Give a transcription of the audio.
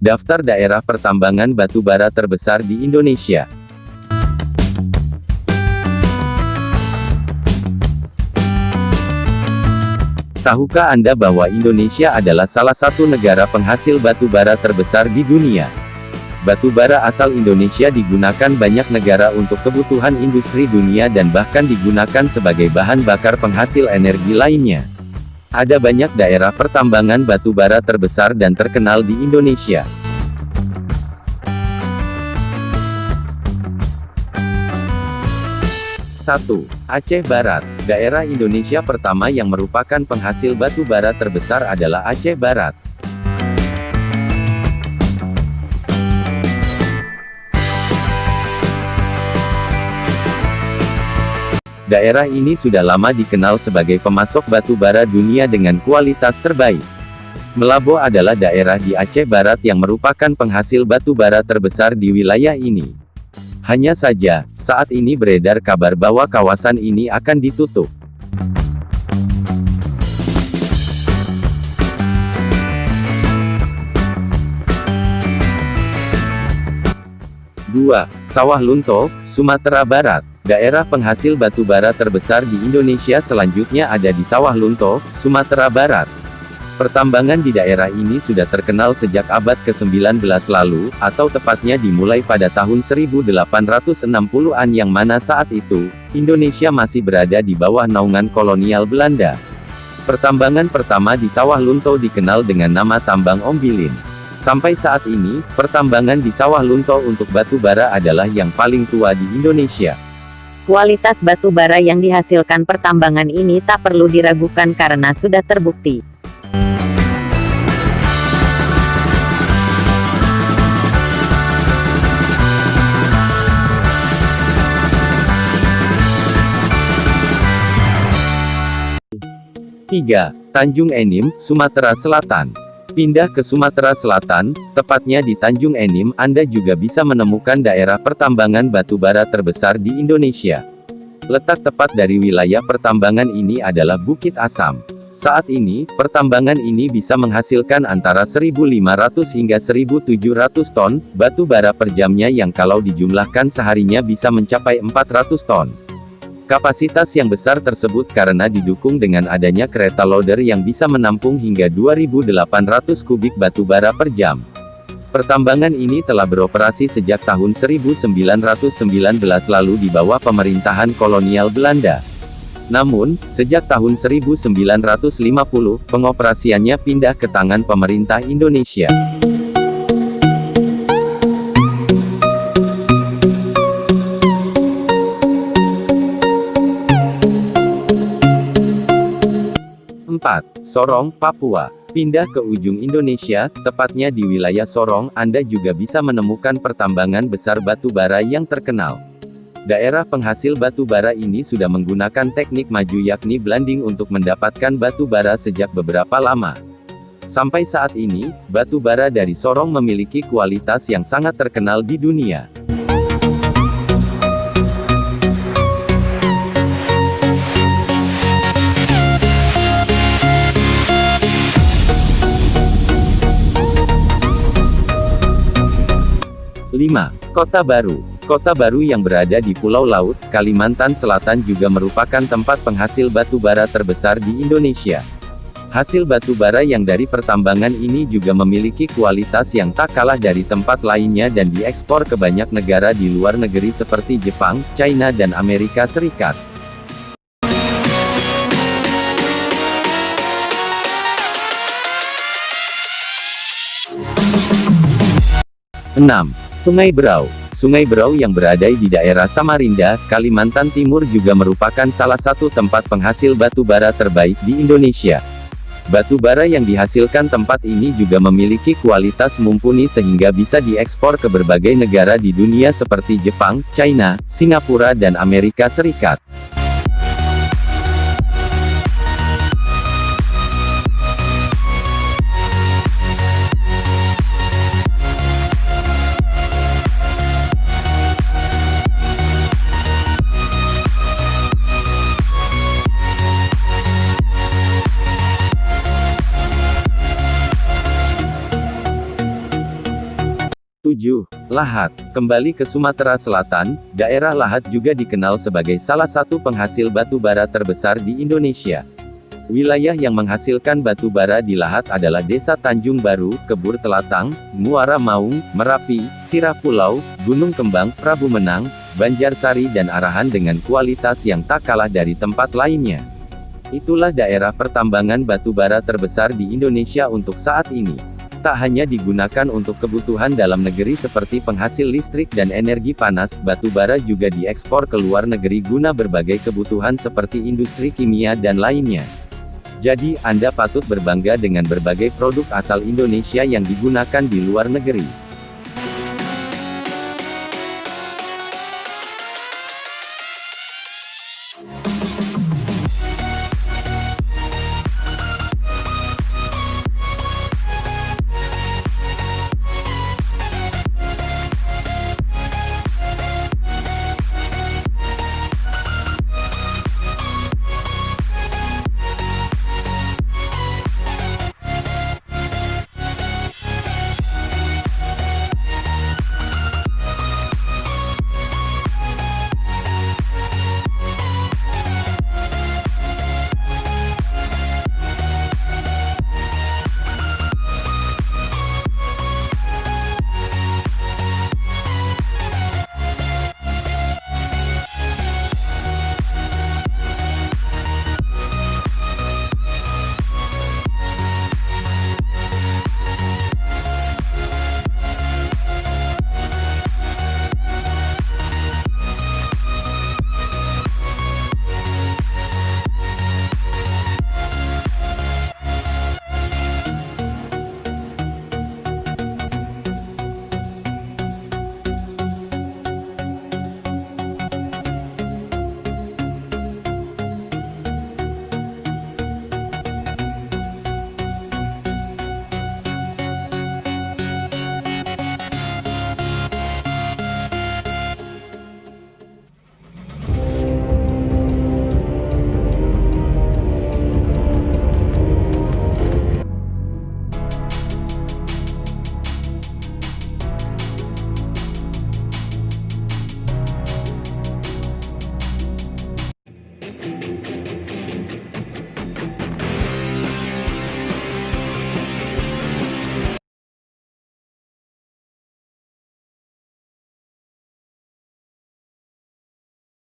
Daftar daerah pertambangan batu bara terbesar di Indonesia. Tahukah Anda bahwa Indonesia adalah salah satu negara penghasil batu bara terbesar di dunia? Batu bara asal Indonesia digunakan banyak negara untuk kebutuhan industri dunia dan bahkan digunakan sebagai bahan bakar penghasil energi lainnya. Ada banyak daerah pertambangan batu bara terbesar dan terkenal di Indonesia. Satu, Aceh Barat. Daerah Indonesia pertama yang merupakan penghasil batu bara terbesar adalah Aceh Barat. Daerah ini sudah lama dikenal sebagai pemasok batu bara dunia dengan kualitas terbaik. Melabo adalah daerah di Aceh Barat yang merupakan penghasil batu bara terbesar di wilayah ini. Hanya saja, saat ini beredar kabar bahwa kawasan ini akan ditutup. Dua, Sawah Lunto, Sumatera Barat. Daerah penghasil batu bara terbesar di Indonesia selanjutnya ada di Sawah Lunto, Sumatera Barat. Pertambangan di daerah ini sudah terkenal sejak abad ke-19 lalu, atau tepatnya dimulai pada tahun 1860-an yang mana saat itu, Indonesia masih berada di bawah naungan kolonial Belanda. Pertambangan pertama di Sawah Lunto dikenal dengan nama tambang Ombilin. Sampai saat ini, pertambangan di Sawah Lunto untuk batu bara adalah yang paling tua di Indonesia. Kualitas batu bara yang dihasilkan pertambangan ini tak perlu diragukan karena sudah terbukti. Tiga, Tanjung Enim, Sumatera Selatan. Pindah ke Sumatera Selatan, tepatnya di Tanjung Enim, Anda juga bisa menemukan daerah pertambangan batu bara terbesar di Indonesia. Letak tepat dari wilayah pertambangan ini adalah Bukit Asam. Saat ini, pertambangan ini bisa menghasilkan antara 1.500 hingga 1.700 ton batu bara per jamnya yang kalau dijumlahkan seharinya bisa mencapai 400 ton. Kapasitas yang besar tersebut karena didukung dengan adanya kereta loader yang bisa menampung hingga 2.800 kubik batu bara per jam. Pertambangan ini telah beroperasi sejak tahun 1919 lalu di bawah pemerintahan kolonial Belanda. Namun, sejak tahun 1950, pengoperasiannya pindah ke tangan pemerintah Indonesia. Sorong, Papua. Pindah ke ujung Indonesia, tepatnya di wilayah Sorong, Anda juga bisa menemukan pertambangan besar batu bara yang terkenal. Daerah penghasil batu bara ini sudah menggunakan teknik maju yakni blending untuk mendapatkan batu bara sejak beberapa lama. Sampai saat ini, batu bara dari Sorong memiliki kualitas yang sangat terkenal di dunia. Kota Baru. Kota Baru yang berada di Pulau Laut, Kalimantan Selatan juga merupakan tempat penghasil batu bara terbesar di Indonesia. Hasil batu bara yang dari pertambangan ini juga memiliki kualitas yang tak kalah dari tempat lainnya dan diekspor ke banyak negara di luar negeri seperti Jepang, China dan Amerika Serikat. 6. Sungai Berau. Sungai Berau yang berada di daerah Samarinda, Kalimantan Timur juga merupakan salah satu tempat penghasil batu bara terbaik di Indonesia. Batu bara yang dihasilkan tempat ini juga memiliki kualitas mumpuni sehingga bisa diekspor ke berbagai negara di dunia seperti Jepang, China, Singapura dan Amerika Serikat. 7. 7. Lahat. Kembali ke Sumatera Selatan, daerah Lahat juga dikenal sebagai salah satu penghasil batu bara terbesar di Indonesia. Wilayah yang menghasilkan batu bara di Lahat adalah Desa Tanjung Baru, Kebur Telatang, Muara Maung, Merapi, Sirah Pulau, Gunung Kembang, Prabu Menang, Banjarsari dan Arahan dengan kualitas yang tak kalah dari tempat lainnya. Itulah daerah pertambangan batu bara terbesar di Indonesia untuk saat ini. Tak hanya digunakan untuk kebutuhan dalam negeri seperti penghasil listrik dan energi panas, batu bara juga diekspor ke luar negeri guna berbagai kebutuhan seperti industri kimia dan lainnya. Jadi, Anda patut berbangga dengan berbagai produk asal Indonesia yang digunakan di luar negeri.